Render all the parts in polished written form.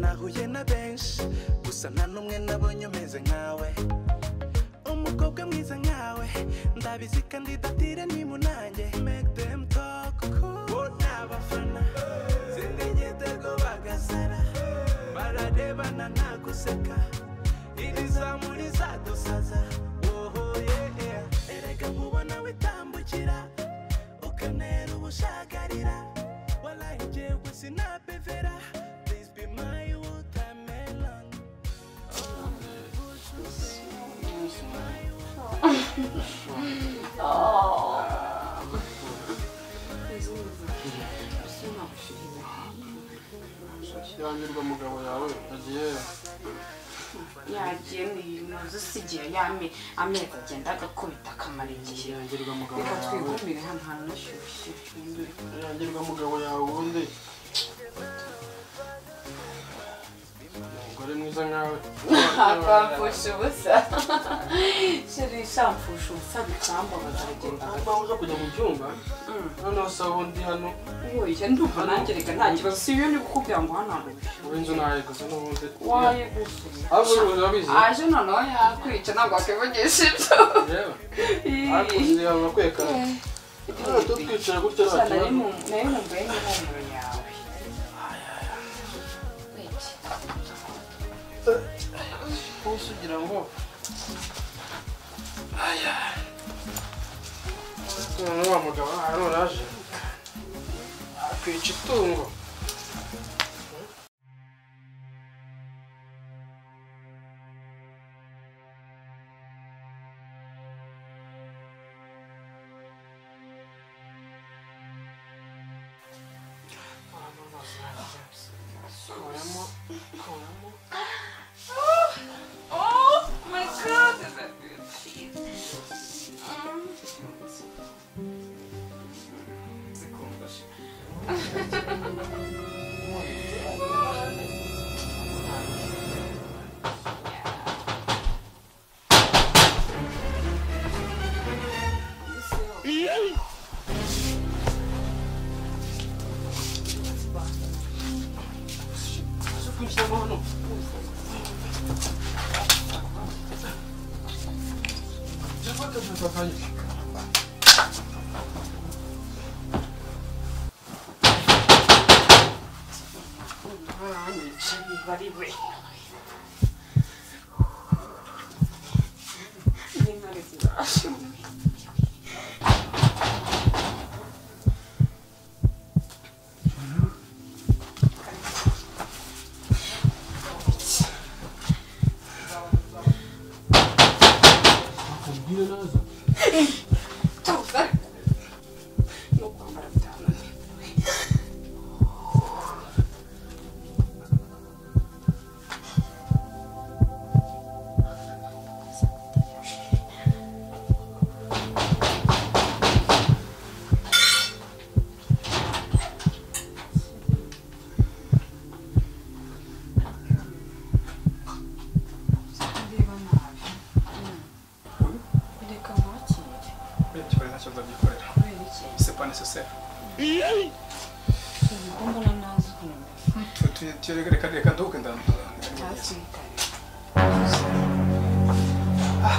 nahuye na benshi gusa nta n'umwe nabonye umeze nkawe umukobwa mwiza nkawe ndabizi kandi datire ni munange make them talk cool n'abafana zindi nyitego bagasara bararebana ntaguseka irizamuri zadusaza woho yeah erega nkubona witambukira ukanera ubushagarira wallahi jewe sinapevera please be my watermelon yangirwa mugabo yawe agiye muzi sigiye amezi agenda agakubita akamara igihe yangirwa mugabo reka twigumire hano hantu nashyushye yangirwa mugabo yawe ubundi umugore mwiza nkawe akampfusha ubusa sheri shampfusha ubusa bikambabaza agenda mpamvu uza kujya mu cyumba noneho se ubundi hano wowe ndumva nanjye reka nta kibazo si iyo ndi kukubwira ngo hano hari ubushyuhe ubu inzu nayiguze n'ubundi wayiguze ahubwo urabizi aje noneho yakwica ntabwo wakivugisha ibyo yewe akuze yawe bakwekana tutwicara gutya nta kibazo nayo nkumbuye n'impumuro yawe bose ugira ngo aya none wa mugabo hano raje akwica itungo Oh my god, is that good?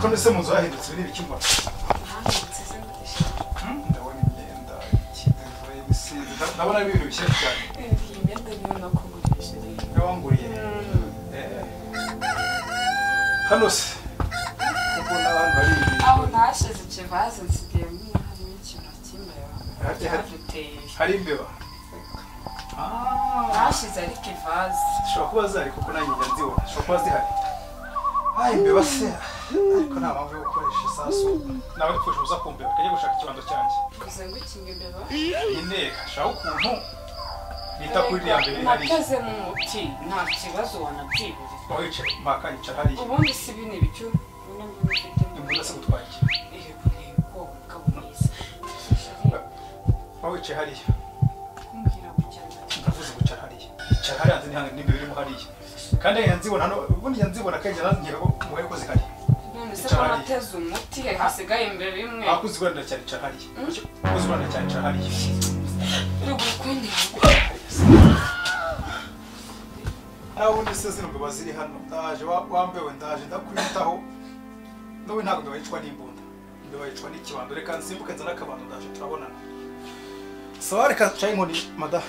Quando estamos aí, você vê que mano. Ndabona imyenda ndabona ibintu bishya cyane. Imyenda niyo nakugurisha. Nawanguriye. Hano se. Kuko n'abantu bari. Aho nashize ikivaze nsigiyemo harimo ikintu cy'imbeba. Hari imbeba. Nashize ariko ivaze. Shobora kuba zari kuko nanjye njya nzibona. Shobora kuba zihari. Imbeba se. Ariko nta mpamvu yo gukoresha isasu nawe ipfusha ubusa ku mbeba kajya gushaka ikibanza cyanjye kuzengukinga imbeba inteka shaka ukuntu bita kuri iriya mbere hariya nateze mu muti nta kibazo wanabyibura wicaye makanyicara hariya ubundi si bine ibicyo imbunda se gutwara iki wicaye hariya ndavuze gucara hariya icara hariya nzi n'imbere irimo hariya kandi nzibona hano ubundi nzibona kenshi nkeka ko mubaye ko zihari none se ko nateze umuti hasigaye imbere imwe akuzigwanira cyane icara hariya akuzigwanira cyane icara hariya uri gukundi Nabundi se zinumbeba ziri hano ndaje wambewe ndaje ndakwitaho nawe ntabwo ndabicwa n'imbunda ndabicwa n'ikibando reka nsimbuke nzana akabando ndaje turabonana sawa reka caye inkoni mada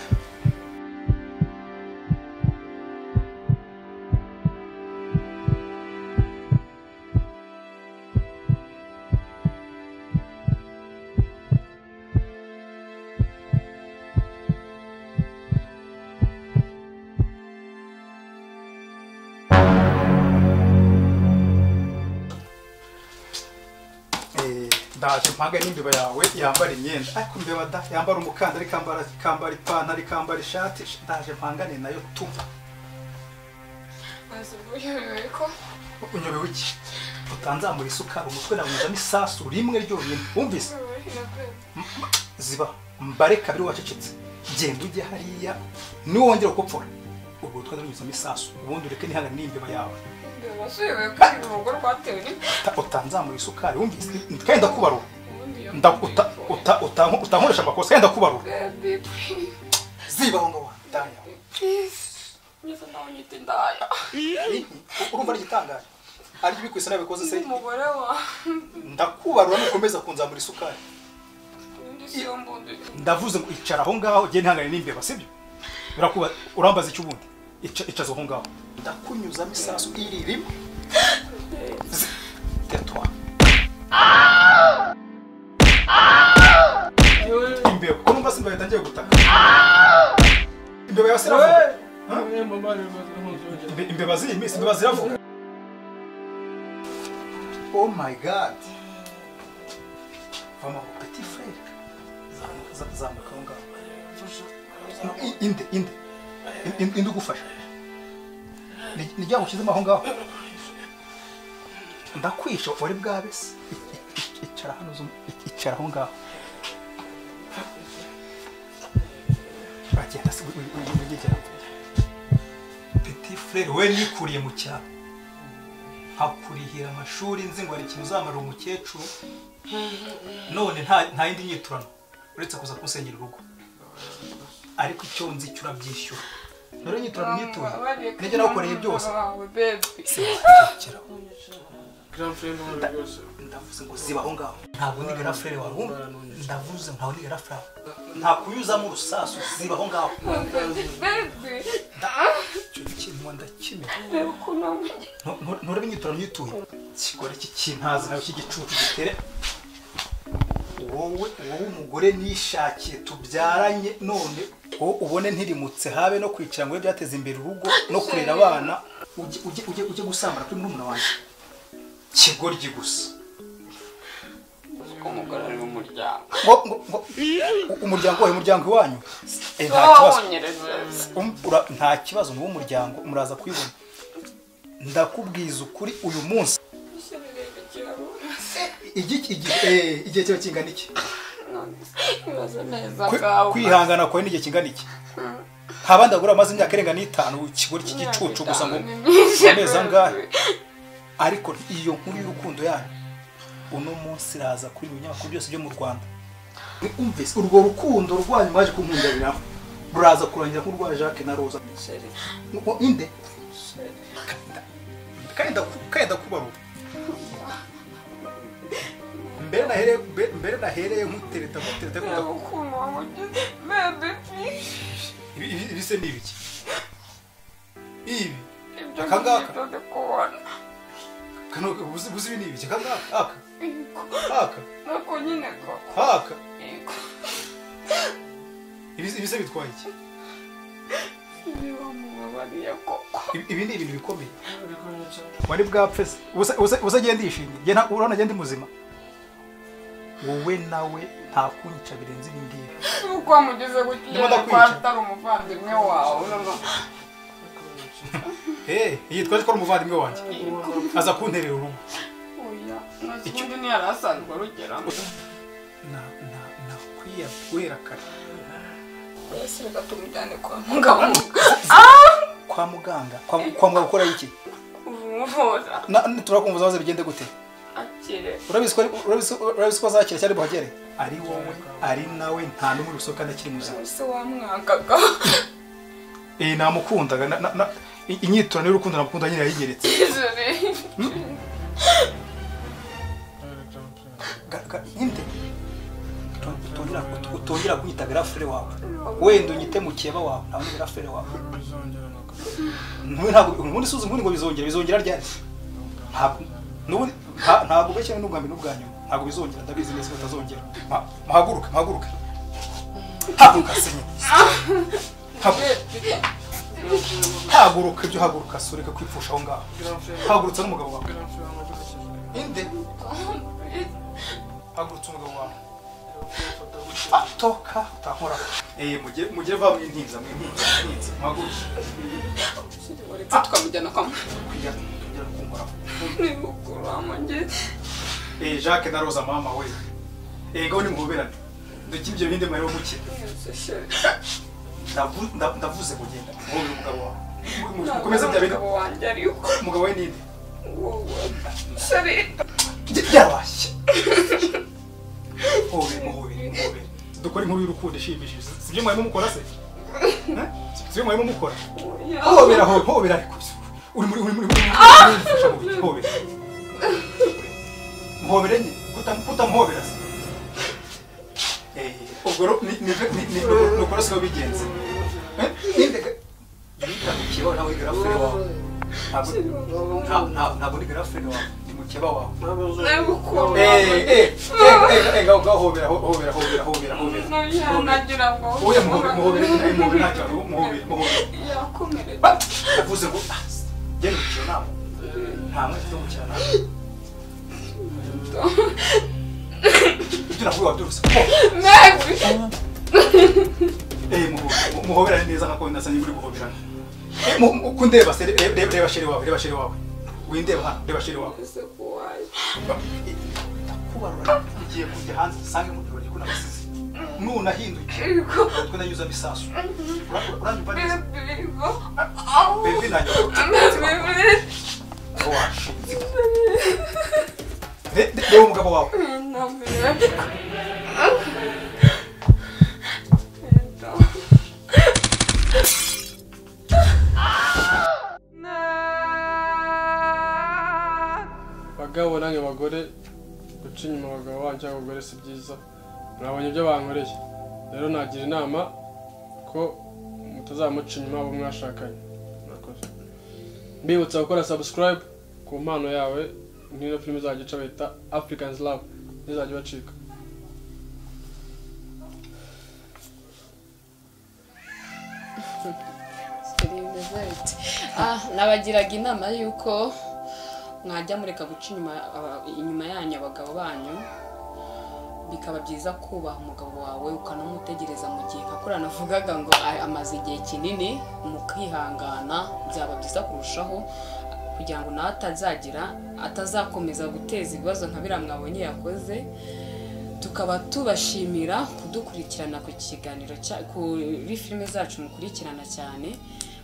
ndaje mpanga n'imbeba yawe yambara imyenda ariko imbeba da yambara umukandara ikambara ipantaro ikambara ishati ndaje mpangane nayo tumva unyobewe iki utanzamura isukari umutwe nawuzamo isasu rimwe ryonyine wumvise ziba mbare kabiri wacecetse genda ujye hariya niwongera gupfura ubwo twazanyuzamo isasu ubundi ureke nihanga n'imbeba yawe utanzamura isukari wumvise kandi ndakubarura utankoresha amakosa kandi ndakubarura ziba aho ngaho ndaya urumva n'igitangaje ariko ibikwisa nabikoze se ndakubarura nukomeza kunzamura isukari ndavuze ngo icara aho ngaho genda ihangane n'imbeba sibyo urambaza icyo ubundi icaza aho ngaho ndakunyuzamo isasu iri rimwe tetwa imbeba ko numva simba yatangiye gutaka imbeba yose iravuga imbeba z'imisi imbeba ziravuga oh my god vama petit frère zamuka aho ngaho inde ugufasha nijya gushyizemo aho ngaho ndakwisha wari bwabe se icara hano icara aho ngaho bagenda se wigegera petit frère we nikuriye mu cyaro hakurihira amashuri nzi ngo ari ikintu uzamarira umukecuru none nta yindi nyiturano uretse kuza kusenyera urugo ariko icyo nzi cyo urabyishyura nore nyiturano nyituye nijye nakoreye byose ndavuze ngo ziba aho ngaho ntabwo ndi gara frere wawe ndavuze ntabwo ndi gara frere nta kuyuzamo urusasu ziba aho ngaho kintu ndakimira nore nyiturano nyituye kigore iki kintazi nayo cy'igicucu gitere wowe umugore nishakiye tubyaranye none ubone ntirimutse habe no kwicara ngo byateze imbere urugo no kurera abana ujye gusambara kuri murumuna wanjye kigoryi gusa umugore ari mu muryango umuryango wawe umuryango iwanyu nta kibazo n'uwo muryango muraza kwibona ndakubwiza ukuri uyu munsi igihe kiba kingana iki kwihangana kwawe n'igihe kingana iki nta bandi bagura amaze imyaka irenga n'itanu kigori cy'igicucu gusa ngo amezi angahe ariko iyo nkuru y'urukundo yanyu uno munsi iraza kuri ibinyamakuru byose byo mu Rwanda umvise urwo rukundo rwanyu mwaje kunkundabira ruraza kurangira nk'urwa Jacques na Rosa inde kandi ndakubarura mbere nahereye nk'utereta ukuntu wamugize bebe ibise ni ibiki ibi ibyo akangaka ngibyo kubona kano buzi ibi ni ibiki akangaka aka nako nyine koko aka ibise bitwaye iki niba mubabariye koko ibi ni ibintu bikomeye wari bwapfe usa agenda yishimye urabona agenda muzima wowe nawe nta kunyica birenze ibi ngibi uko wamugeze gukira ko atari umuvandimwe wawe yitwaje ko ari umuvandimwe wanjye aza kunterera urugo oya nasundi ni yarasanzwe rugeramo nakwiye guhera kare ese reka tumujyane kwa muganga kwa muganga gukora iki umuvuza turakumvuza maze bigende gute akire urabizi ko azakira cyari buhagere ari wowe ari nawe nta n'umwe usohoka ndakiri muzima ese wamwangaga namukundaga inyiturano y'urukundo nakunda nyine yayinyeretse inde utongera kunyita garafure wawe wenda unyite mukeba wawe nta wundi garafure wawe ubundi suzi ngo bizongera ryari ntabwo ubeshya n'ubwa mbere n'ubwa nyuma ntabwo bizongera ndabizi neza bitazongera muhaguruke haguruka senye haguruka ibyo haguruka sureka kwipfusha aho ngaho hagurutsa n'umugabo wawe inde hagurutsa umugabo wawe toka utankora mugire va mwintinza muhaguruke uretse tukamujyana kwa kujya kunkora ni mukuru wamanje Jacques na Rosa mama we ngaho ni muhoberane ndiki ibyo bindi mwayo mukira ndavuze kugenda wowe umugabo wawe mukomeza bya bintu wanje ariko umugabo we ninde sari yarwashye muhobere dukora inkuru y'urukundo ishimishije sibyo mwayo mukora se sibyo mwayo mukora hobera ariko uri muri hobera muhobere nyine kutamuhobera se ubwo ni ukora siko bigenze kibaho nawe garafure wawe ntabwo ni garafure wawe ni mukeba wawe ngaho hobera nagira ngo oya muhobere ntacyo muhobere yavuze ngo genda gukira nawe nta mwese wo gukira nawe ibyo nakuye wabyuruse muhoberane neza nk'uko nasanye muri guhoberana uko ndeba se reba sheri wawe windeba hano reba sheri wawe ndakubarura ugiye kujya hanze usange mu birori ko nabasize nunahindukiye twe nanyuzamo isasu uranyumva neza bebe nanyuma reba umugabo wawe bagabo nange bagore guca inyuma abagabo banyu cyangwa abagore si byiza mwabonye ibyo bankoreye rero nagira inama ko mutazamuca inyuma abo mwashakanye mbibutsa gukora subscribe ku mpano yawe n'ino filime izajya ica bita Africans Love ntizajya bacika nabagiraga inama yuko mwajya mureka guca inyuma yanyu abagabo banyu bikaba byiza kubaha umugabo wawe ukanamutegereza mu gihe kakura navugaga ngo amaze igihe kinini mukihangana byaba byiza kurushaho kugira ngo nawe atazakomeza guteza ibibazo nka biriya mwabonye yakoze tukaba tubashimira kudukurikirana ku kiganiro kuri filime zacu mukurikirana cyane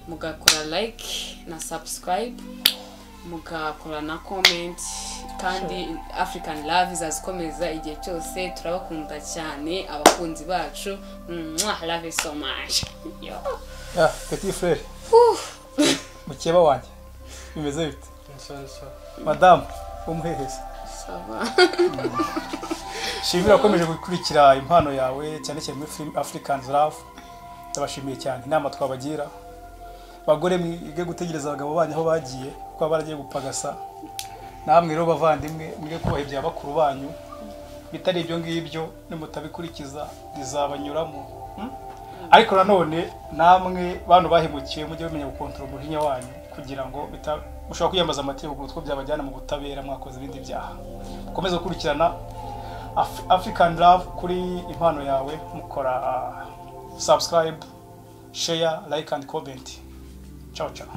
mugakora like na subscribe mugakora na comment kandi African Love izazikomeza igihe cyose turabakunda cyane abakunzi bacu love you so much petit frère mukeba wanjye bimeze bite madame umuhehese shimira akomeje gukurikira impano yawe cyane cyane muri film Africans Love ndabashimiye cyane inama twabagira bagore mwige gutegereza abagabo banyu aho bagiye kuko baragiye gupagasa namwe rero bavandimwe mwige kubaha ibya bakuru banyu bitari ibyo ngibyo nimutabikurikiza bizabanyuramo ariko nanone namwe bantu bahemukiye mujye bamenya gukontrola umujinya wanyu kugira ngo mushobora kwiyambaza amategeko kuko byabajyana mu butabera mwakoze ibindi byaha mukomeze gukurikirana African Love kuri impano yawe mukora subscribe share like and comment ciao ciao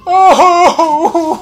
oh